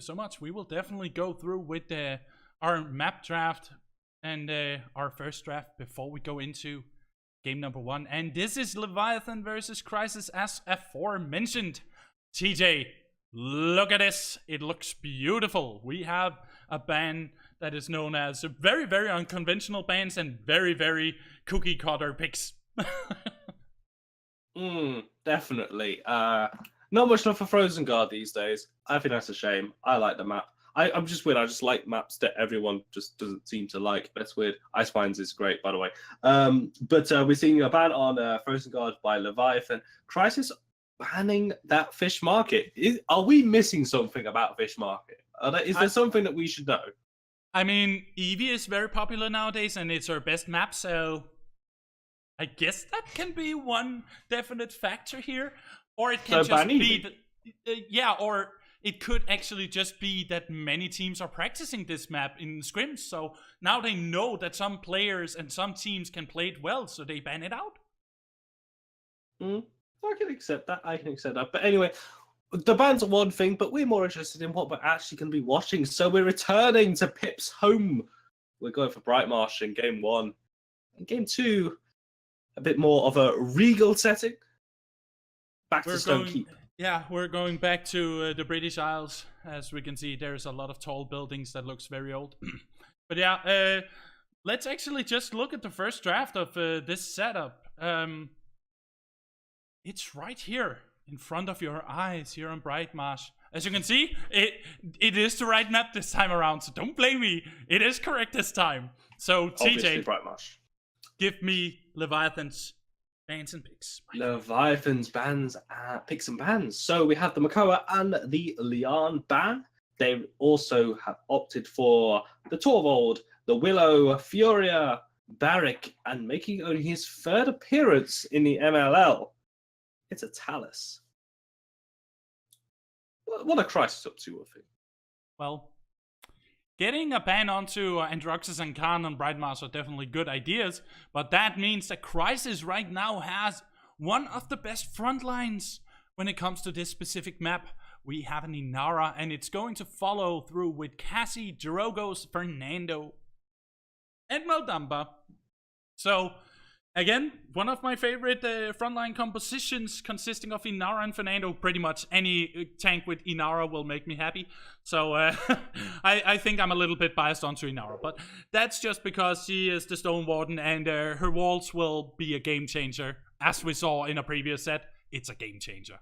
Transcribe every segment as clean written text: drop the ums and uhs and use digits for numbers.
so much. We will definitely go through with our map draft and our first draft before we go into game number 1. And this is Leviathan versus Crysis, as aforementioned. TJ, look at this. It looks beautiful. We have a ban that is known as very, very unconventional bans and very, very cookie cutter picks. Definitely. Not much love for Frozen Guard these days. I think that's a shame. I like the map. I'm just weird. I just like maps that everyone just doesn't seem to like. That's weird. Ice Mines is great, by the way. But we're seeing a ban on Frozen Guard by Leviathan. Crysis banning that fish market. Are we missing something about fish market? Is there something that we should know? I mean, Eevee is very popular nowadays, and it's our best map, so I guess that can be one definite factor here. Or it can just be, or it could actually just be that many teams are practicing this map in scrims, so now they know that some players and some teams can play it well, so they ban it out. I can accept that. But anyway, the bans are one thing, but we're more interested in what we're actually going to be watching. So we're returning to Pip's home. We're going for Brightmarsh in game 1. In game 2, a bit more of a regal setting. Back to Stone Keep. Yeah, we're going back to the British Isles. As we can see, there's a lot of tall buildings that looks very old. But yeah, let's actually just look at the first draft of this setup. It's right here in front of your eyes here on Brightmarsh. As you can see, it is the right map this time around, so don't blame me. It is correct this time. So Obviously, TJ, Brightmarsh. Give me Leviathan's bans and picks. Leviathan's bans, picks and bans. So we have the Makoa and the Leon ban. They also have opted for the Torvald, the Willow, Furia, Barrick, and making only his 3rd appearance in the MLL. It's a Talus. What are Crysis up to, I think? Well, getting a ban onto Androxus and Khan on Brightmarsh are definitely good ideas, but that means that Crysis right now has one of the best front lines when it comes to this specific map. We have an Inara, and it's going to follow through with Cassie, Drogos, Fernando, and Maldamba. So, again, one of my favorite frontline compositions consisting of Inara and Fernando. Pretty much any tank with Inara will make me happy. So I think I'm a little bit biased onto Inara. But that's just because she is the Stone Warden and her walls will be a game changer. As we saw in a previous set, it's a game changer.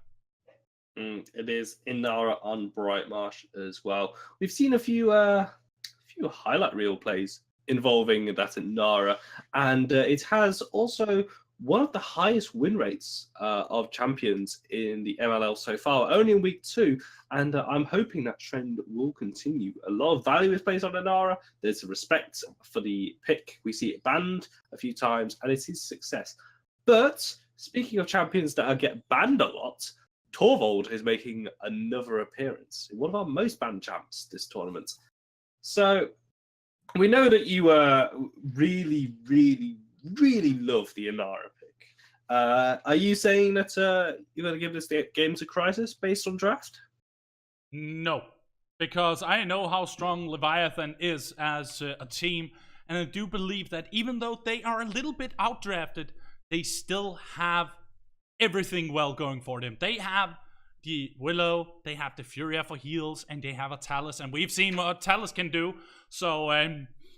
It is Inara on Brightmarsh as well. We've seen a few highlight reel plays involving that Inara, and it has also one of the highest win rates of champions in the MLL so far, only in week 2, and I'm hoping that trend will continue. A lot of value is placed on Inara. There's a respect for the pick. We see it banned a few times, and it is success. But speaking of champions that get banned a lot, Torvald is making another appearance in one of our most banned champs this tournament. So we know that you really, really, really love the Inara pick. Are you saying that you're going to give this game to Crysis based on draft? No, because I know how strong Leviathan is as a team, and I do believe that even though they are a little bit outdrafted, they still have everything well going for them. They have the Willow, they have the Furia for heals, and they have a Talus, and we've seen what Talus can do. So,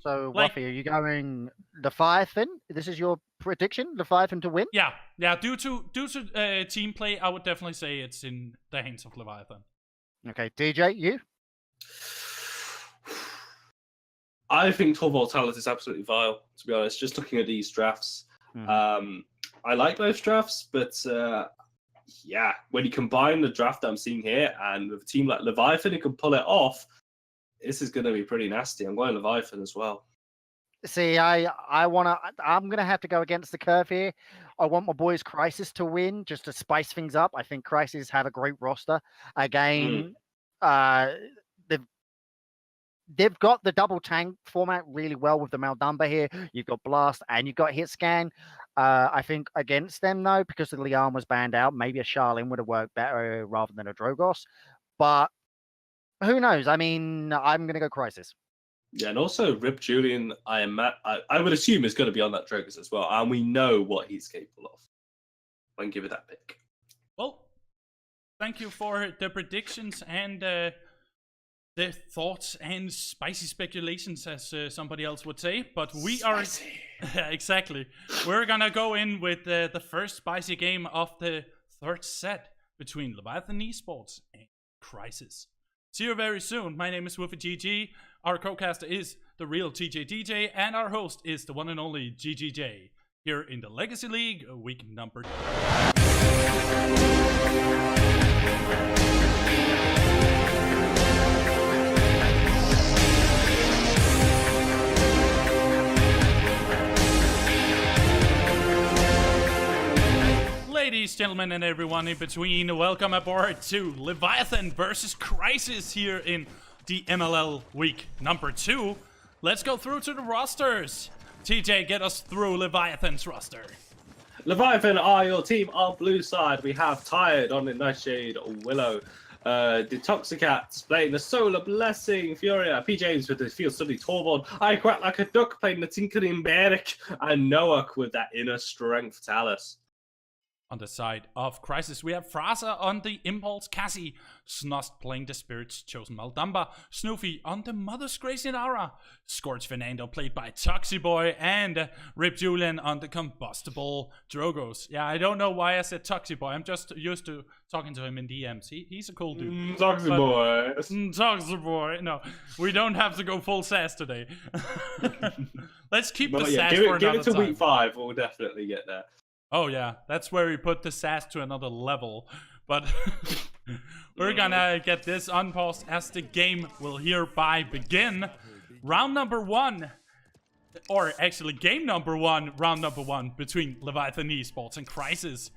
Waffy, are you going Leviathan? This is your prediction, Leviathan to win? Yeah. Due to team play, I would definitely say it's in the hands of Leviathan. Okay, DJ, you? I think Torvald Talus is absolutely vile, to be honest. Just looking at these drafts, I like those drafts, but yeah, when you combine the draft that I'm seeing here and with a team like Leviathan who can pull it off, this is going to be pretty nasty. I'm going Leviathan as well. See, I'm going to have to go against the curve here. I want my boys Crysis to win just to spice things up. I think Crysis have a great roster. Again, they've got the double tank format really well with the Maldamba here. You've got Blast and you've got Hitscan. I think against them, though, because the Leon was banned out, maybe a Charlene would have worked better rather than a Drogos. But Who knows? I mean, I'm going to go Crysis. Yeah, and also Rip Julian, I would assume is going to be on that Drogus as well, and we know what he's capable of. I can give it that pick. Well, thank you for the predictions and the thoughts and spicy speculations, as somebody else would say. But we spicy. Are exactly. We're gonna go in with the first spicy game of the third set between Leviathan Esports and Crysis. See you very soon. My name is WoofyGG. Our co-caster is the real TJDJ, and our host is the one and only GGJ. Here in the Legacy League, week number 2. Ladies, gentlemen, and everyone in between, welcome aboard to Leviathan versus Crysis here in the MLL week number 2. Let's go through to the rosters. TJ, get us through Leviathan's roster. Leviathan are your team on blue side. We have Tired on the Nightshade, Willow, Detoxicats playing the Solar Blessing, Furia, P. James with the Field Study Torvald, I Quack Like a Duck playing the Tinkering Beric, and Noah with that Inner Strength Talus. On the side of Crysis, we have Fraser on the Impulse Cassie, Snost playing the Spirit's Chosen Maldamba, Snoofy on the Mother's Grace Inara, Scorch Fernando played by Toxiboy, and Rip Julian on the Combustible Drogos. Yeah, I don't know why I said Toxiboy. I'm just used to talking to him in DMs. He's a cool dude. Toxiboy. Toxiboy. No, we don't have to go full sass today. Let's keep the sass give for another time. Give it to week 5. We'll definitely get there. Oh yeah, that's where we put the sass to another level. But we're gonna get this unpaused as the game will hereby begin. Round number 1, or actually game number 1, round number 1 between Leviathan Esports and Crysis.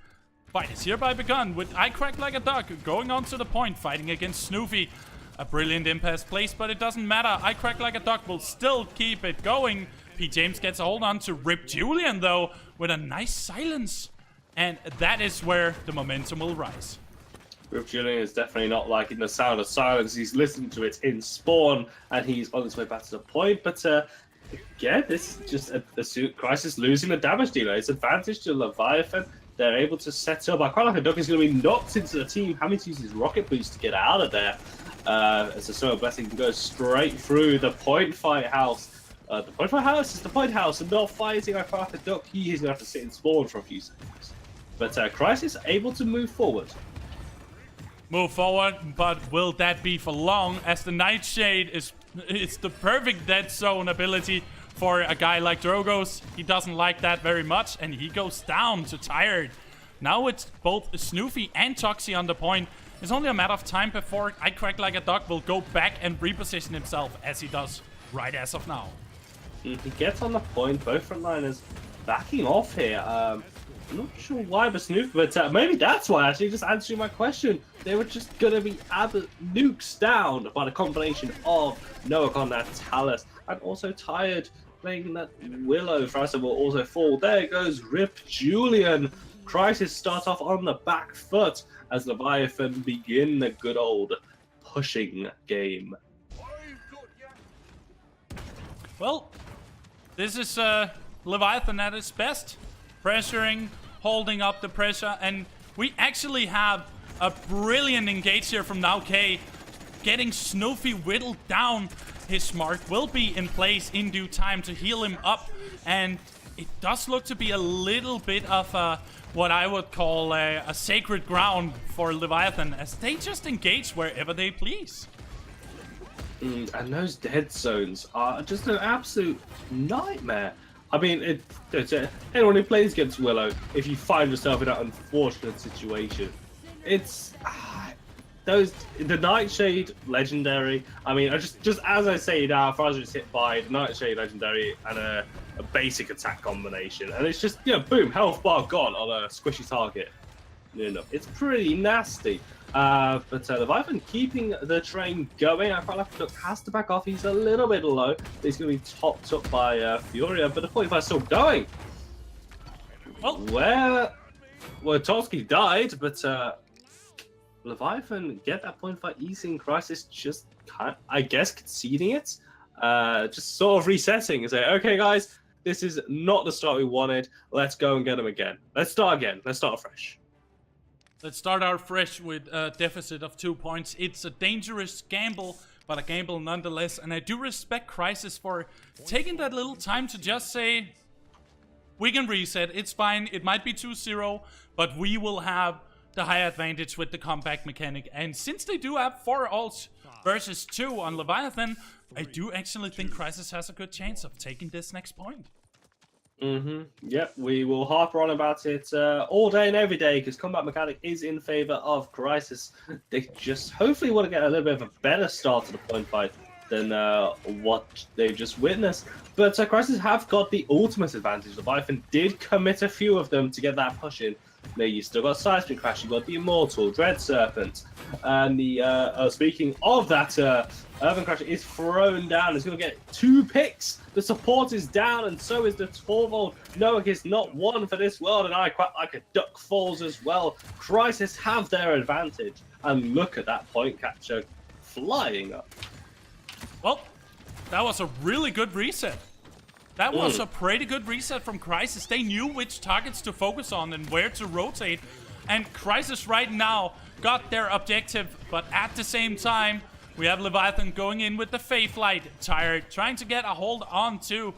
Fight is hereby begun with I Quack Like a Duck going on to the point, fighting against Snoofy. A brilliant impasse placed, but it doesn't matter. I Quack Like a Duck will still keep it going. P. James gets a hold on to Rip Julian, though, with a nice silence. And that is where the momentum will rise. Rip Julian is definitely not liking the sound of silence. He's listened to it in Spawn, and he's on his way back to the point. But, yeah, this is just a Crysis losing the damage dealer. It's advantage to Leviathan. They're able to set up. I quite like a Duck is going to be knocked into the team, having to use his rocket boost to get out of there. As the Solar Blessing goes straight through the point fight house. The point fight house is the point house, and not fighting. I quite like a Duck. He is going to have to sit in Spawn for a few seconds. But Crysis able to move forward. Move forward, but will that be for long? As the Nightshade it's the perfect dead zone ability for a guy like Drogos. He doesn't like that very much, and he goes down to Tired. Now it's both Snoofy and Toxie on the point. It's only a matter of time before I Quack Like a Duck will go back and reposition himself, as he does right as of now. He gets on the point. Both frontliners backing off here. I'm not sure why, but Snoofy, but maybe that's why. Actually, just answering my question, they were just gonna be nukes down by the combination of Noah on that Talus and also Tired playing that Willow. Fraser will also fall. There goes Rip Julian. Crysis start off on the back foot as Leviathan begin the good old pushing game. Well, this is Leviathan at its best. Pressuring, holding up the pressure, and we actually have a brilliant engage here from Now K, getting Snoofy whittled down. His smart will be in place in due time to heal him up, and it does look to be a little bit of what I would call a sacred ground for Leviathan, as they just engage wherever they please. And those dead zones are just an absolute nightmare. I mean, anyone who plays against Willow, if you find yourself in that unfortunate situation, it's the Nightshade Legendary. I mean, just as I say now, Fraser is hit by the Nightshade Legendary and a basic attack combination, and it's just boom, health bar gone on a squishy target. It's pretty nasty. But Leviathan keeping the train going. I felt like Duck has to back off. He's a little bit low. He's going to be topped up by Furia, but the 45 is still going. Well, Toski died, but Leviathan get that point fight easy, and Crysis just I guess conceding it, just sort of resetting and say, okay guys, this is not the start we wanted. Let's go and get them again. Let's start again. Let's start fresh. Let's start out fresh with a deficit of 2 points. It's a dangerous gamble, but a gamble nonetheless. And I do respect Crysis for taking that little time to just say, we can reset. It's fine. It might be 2-0, but we will have the high advantage with the comeback mechanic. And since they do have 4 ults versus 2 on Leviathan, I do actually think Crysis has a good chance of taking this next point. Yep, we will harp on about it all day and every day because combat mechanic is in favor of Crysis. They just hopefully want to get a little bit of a better start to the point fight than what they've just witnessed. But Crysis have got the ultimate advantage. Leviathan did commit a few of them to get that push in. Now you still got Seismic Crash, you got the Immortal, Dread Serpent, and the speaking of that, Urban Crasher is thrown down. He's going to get 2 picks. The support is down, and so is the Torvald. Noah is not one for this world, and I quite like a Duck Falls as well. Crysis have their advantage, and look at that point capture flying up. Well, that was a really good reset. That was a pretty good reset from Crysis. They knew which targets to focus on and where to rotate. And Crysis right now got their objective, but at the same time, we have Leviathan going in with the Faithlight. Tired, trying to get a hold on to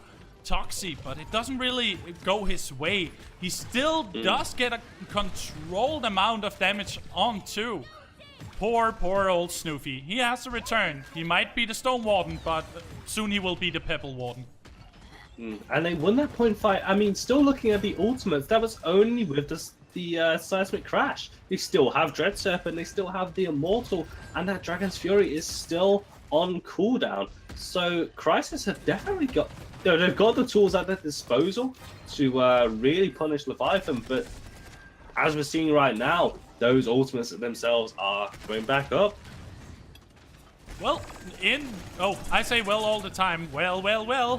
Toxie, but it doesn't really go his way. He still does get a controlled amount of damage onto poor old Snoofy. He has to return. He might be the Stone Warden, but soon he will be the Pebble Warden. And they won that point fight. I mean, still looking at the ultimates, that was only with the Seismic Crash. They still have Dread Serpent, they still have the Immortal, and that Dragon's Fury is still on cooldown. So Crysis have definitely got, they've got the tools at their disposal to really punish Leviathan, but as we're seeing right now, those ultimates themselves are going back up. Well, I say well all the time. Well.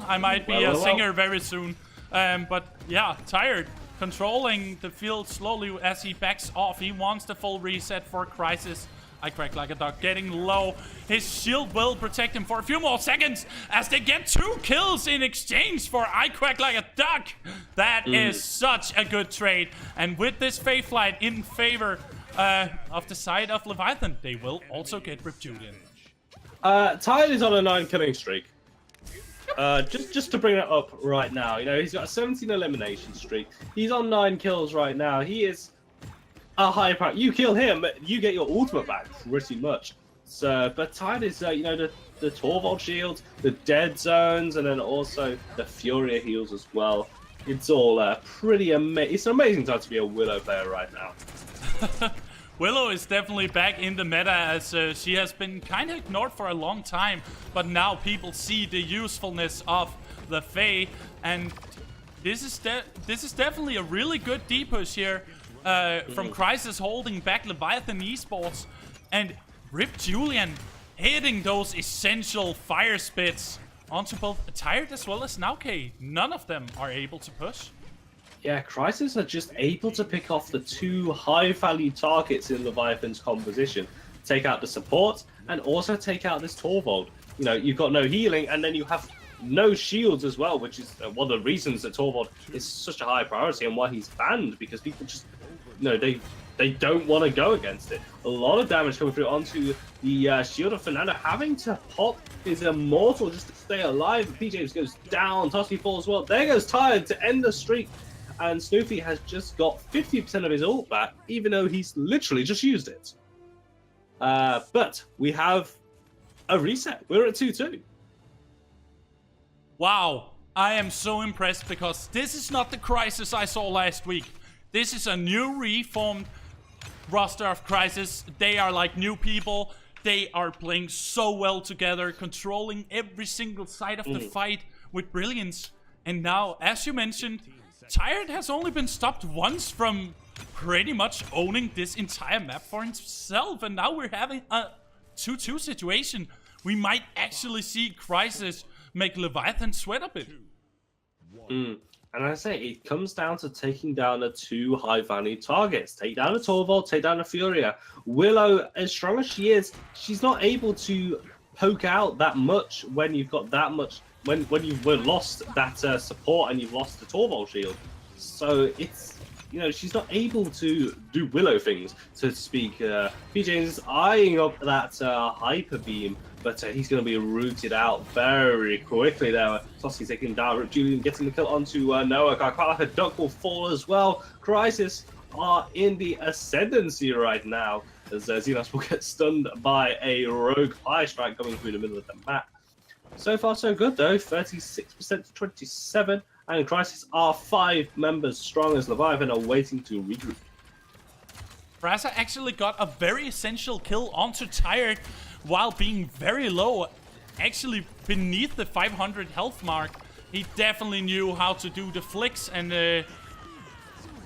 I might be a singer very soon. But yeah, Tired, controlling the field slowly as he backs off. He wants the full reset for Crysis. I crack like a duck, getting low. His shield will protect him for a few more seconds as they get 2 kills in exchange for I crack like a duck. That is such a good trade. And with this Faithlight in favor of the side of Leviathan, they will also get Reptilian. Tired is on a 9 killing streak. Just to bring it up right now, you know, he's got a 17 elimination streak. He's on 9 kills right now. He is a high price. You kill him, you get your ultimate back pretty much. So, but Tired is, you know, the Torvald shields, the dead zones, and then also the Furia heals as well. It's all pretty amazing. It's an amazing time to be a Willow player right now. Willow is definitely back in the meta as she has been kind of ignored for a long time, but now people see the usefulness of the Fae, and this is definitely a really good D-push here from Crysis holding back Leviathan Esports, and Rip Julian hitting those essential fire spits onto both Tired as well as Nauke. None of them are able to push. Yeah, Crysis are just able to pick off the 2 high-value targets in Leviathan's composition. Take out the support, and also take out this Torvald. You know, you've got no healing, and then you have no shields as well, which is one of the reasons that Torvald is such a high priority and why he's banned, because people just, you know, they don't want to go against it. A lot of damage coming through onto the shield of Fernando, having to pop his Immortal just to stay alive. PJ goes down, Toski falls as well. There goes Tired to end the streak. And Snoofy has just got 50% of his ult back, even though he's literally just used it. But we have a reset. We're at 2-2. Wow, I am so impressed because this is not the Crysis I saw last week. This is a new reformed roster of Crysis. They are like new people. They are playing so well together, controlling every single side of the fight with brilliance. And now, as you mentioned, Tired has only been stopped once from pretty much owning this entire map for himself, and now we're having a 2-2 situation. We might actually see Crysis make Leviathan sweat a bit. And I say it comes down to taking down the 2 high-value targets. Take down a Torvald, take down a Furia. Willow, as strong as she is, she's not able to poke out that much when you've got that much. When you've lost that support and you've lost the Torvald shield. So it's, she's not able to do Willow things, so to speak. P. James is eyeing up that Hyper Beam, but he's going to be rooted out very quickly there. Toski's taking down Julian, getting the kill onto Noah. Quite like a duck will fall as well. Crysis are in the ascendancy right now, as Xenos will get stunned by a rogue fire strike coming through the middle of the map. So far, so good though. 36% to 27, and Crysis are 5 members strong as Leviathan are waiting to regroup. Fraza actually got a very essential kill onto Tired while being very low, actually beneath the 500 health mark. He definitely knew how to do the flicks, and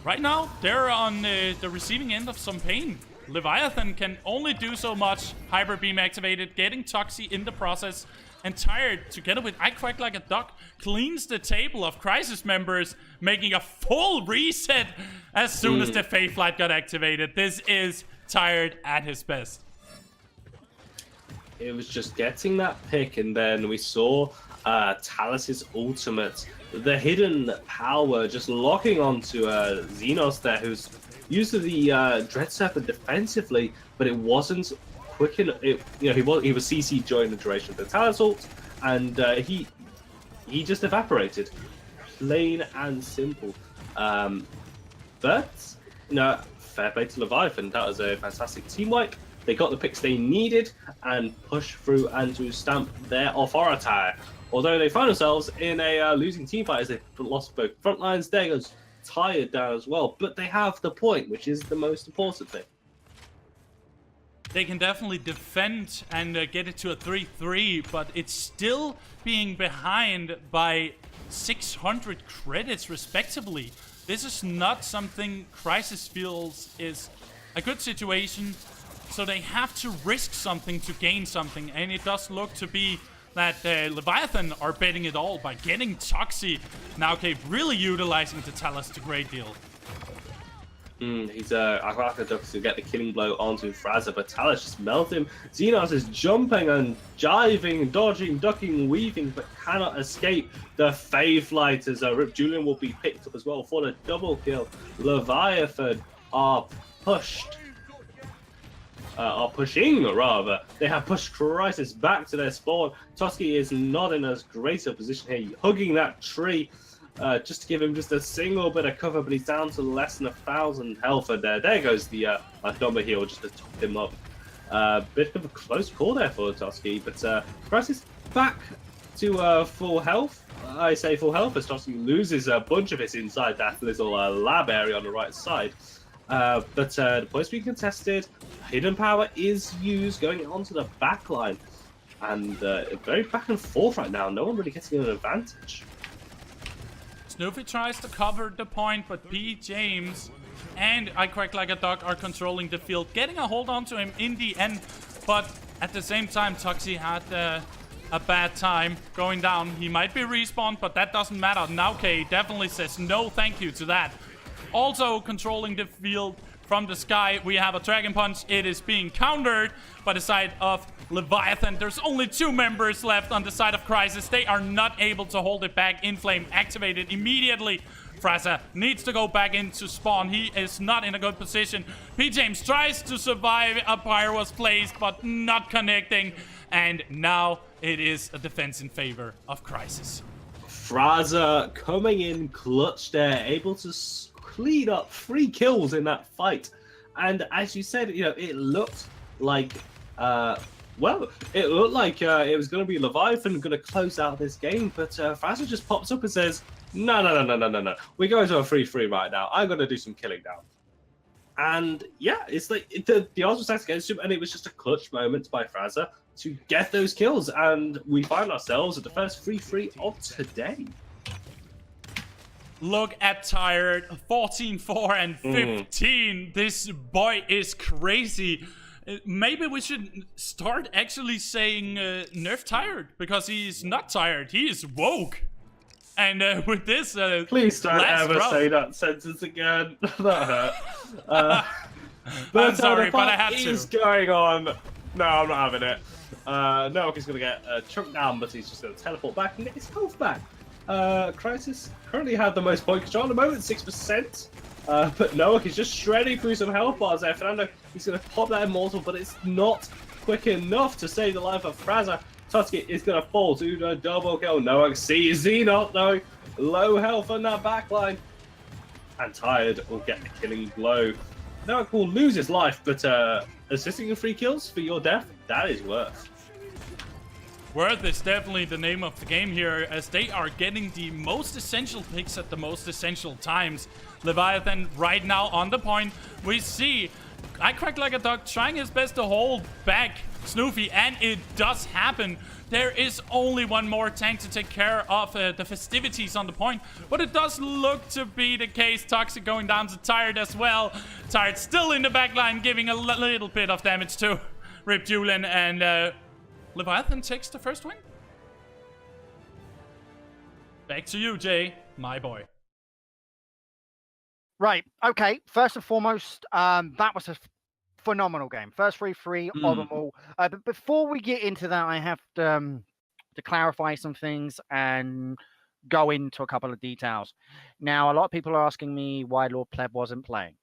right now they're on the receiving end of some pain. Leviathan can only do so much. Hyper Beam activated, getting Toxie in the process, and Tired, together with I Quack Like a Duck, cleans the table of Crysis members, making a full reset as soon as the Fae Flight got activated. This is Tired at his best. It was just getting that pick, and then we saw Talus's ultimate. The hidden power just locking onto Xenos there, who's used the Dread Serpent defensively, but it wasn't quick enough. He was CC during the duration of the Talus ult, and he just evaporated, plain and simple. But fair play to Leviathan. That was a fantastic team wipe. They got the picks they needed and pushed through and to stamp their authority. Although they found themselves in a losing team fight as they lost both front lines. There goes Tired down as well, but they have the point, which is the most important thing. They can definitely defend and get it to a 3-3, but it's still being behind by 600 credits respectively. This is not something Crysis feels is a good situation, so they have to risk something to gain something, and it does look to be that Leviathan are betting it all by getting Toxie. Now, okay, really utilizing the Talus to great deal. He's Aquaduct to get the killing blow onto Fraza, but Talus just melted him. Xenos is jumping and jiving, dodging, ducking, weaving, but cannot escape the Fae Flight as Rip Julian will be picked up as well for the double kill. Leviathan are pushing rather. They have pushed Crysis back to their spawn. Toski is not in as great a position here, hugging that tree. Just to give him just a single bit of cover, but he's down to less than 1,000 health. And there goes the number heal just to top him up. Bit of a close call there for Toski, but Crysis back to full health. I say full health as Toski loses a bunch of it inside that little lab area on the right side. But the points being contested, hidden power is used going onto the back line, and very back and forth right now. No one really getting an advantage. Snoopy tries to cover the point, but P. James and I Quack Like a Duck are controlling the field, getting a hold onto him in the end. But at the same time, Toxie had a bad time going down. He might be respawned, but that doesn't matter. Now K definitely says no thank you to that. Also controlling the field from the sky, we have a Dragon Punch. It is being countered by the side of Leviathan. There's only 2 members left on the side of Crysis. They are not able to hold it back. Inflame activated immediately. Fraza needs to go back into spawn. He is not in a good position. P. James tries to survive. A pyro was placed, but not connecting. And now it is a defense in favor of Crysis. Fraza coming in clutch there, able to clean up 3 kills in that fight. And as you said, it looked like it looked like it was going to be Leviathan going to close out this game, but Fraza just pops up and says, no. We're going to a 3-3 right now. I'm going to do some killing now. And yeah, it's like the odds were stacked against him, and it was just a clutch moment by Fraza to get those kills. And we find ourselves at the first 3-3 of today. Look at Tired, 14-4 and 15. This boy is crazy. Maybe we should start actually saying nerf Tired, because he's not tired, he is woke. And with this, Please don't last ever round- say that sentence again. That hurt. I'm sorry, the but I fight had to. is going on. No, I'm not having it. Noak is going to get chunked down, but he's just going to teleport back and get his health back. Crysis currently have the most point control at the moment, 6%. But Noak is just shredding through some health bars there. Fernando, he's going to pop that immortal, but it's not quick enough to save the life of Fraza. Tutski is going to fall to the double kill. Noak sees Xenot though. Low health on that backline. And Tired will get the killing blow. Noak will lose his life, but assisting in 3 kills for your death, that is worth. Worth is definitely the name of the game here, as they are getting the most essential picks at the most essential times. Leviathan right now on the point. We see I Crack Like a Dog trying his best to hold back Snoofy, and it does happen. There is only one more tank to take care of the festivities on the point, but it does look to be the case. Toxic going down to Tired as well. Tired still in the backline, giving a little bit of damage to Rip Julian, and Leviathan takes the first win. Back to you, Jay, my boy. Right. Okay. First and foremost, that was a phenomenal game. First 3-3 of them all. But before we get into that, I have to clarify some things and go into a couple of details. Now, a lot of people are asking me why Lord Pleb wasn't playing.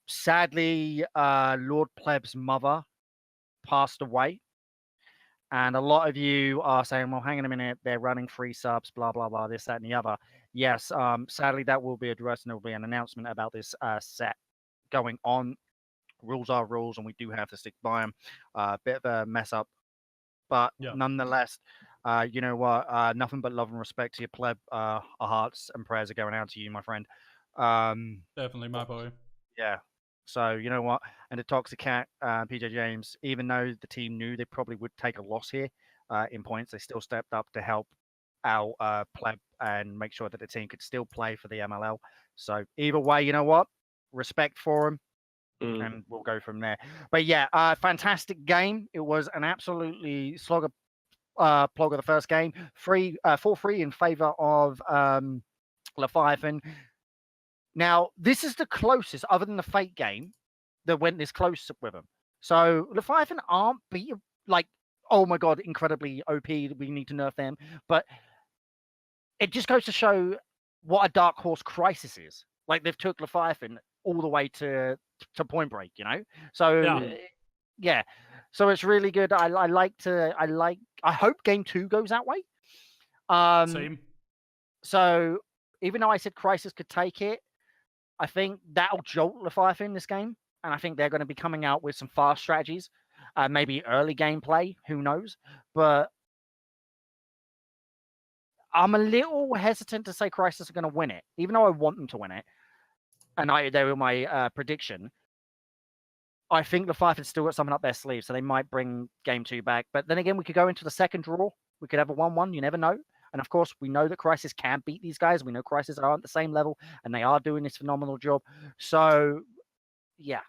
Sadly, Lord Pleb's mother passed away. And a lot of you are saying, well, hang on a minute, they're running free subs, blah, blah, blah, this, that, and the other. Yes, sadly, that will be addressed, and there will be an announcement about this set going on. Rules are rules, and we do have to stick by them. Bit of a mess up. But nonetheless, you know what? Nothing but love and respect to your pleb. Our hearts and prayers are going out to you, my friend. Definitely, my boy. Yeah. So, you know what? And the Toxic Cat, PJ James, even though the team knew they probably would take a loss here in points, they still stepped up to help our pleb and make sure that the team could still play for the MLL. So, either way, you know what? Respect for them. And we'll go from there. But yeah, fantastic game. It was an absolutely plog of the first game. 4-3 in favor of Leviathan. Now, this is the closest, other than the Fate game, that went this close with them. So Leviathan aren't like, oh my god, incredibly OP. We need to nerf them. But it just goes to show what a dark horse Crysis is. Like, they've took Leviathan all the way to Point Break, you know. So yeah. So it's really good. I hope game 2 goes that way. Same. So even though I said Crysis could take it, I think that'll jolt Leviathan in this game, and I think they're going to be coming out with some fast strategies, maybe early gameplay. Who knows? But I'm a little hesitant to say Crysis are going to win it, even though I want them to win it. And they were my prediction. I think Leviathan's still got something up their sleeve, so they might bring game 2 back. But then again, we could go into the second draw. We could have a 1-1. You never know. And of course, we know that Crysis can beat these guys. We know Crysis are at the same level, and they are doing this phenomenal job. So, yeah,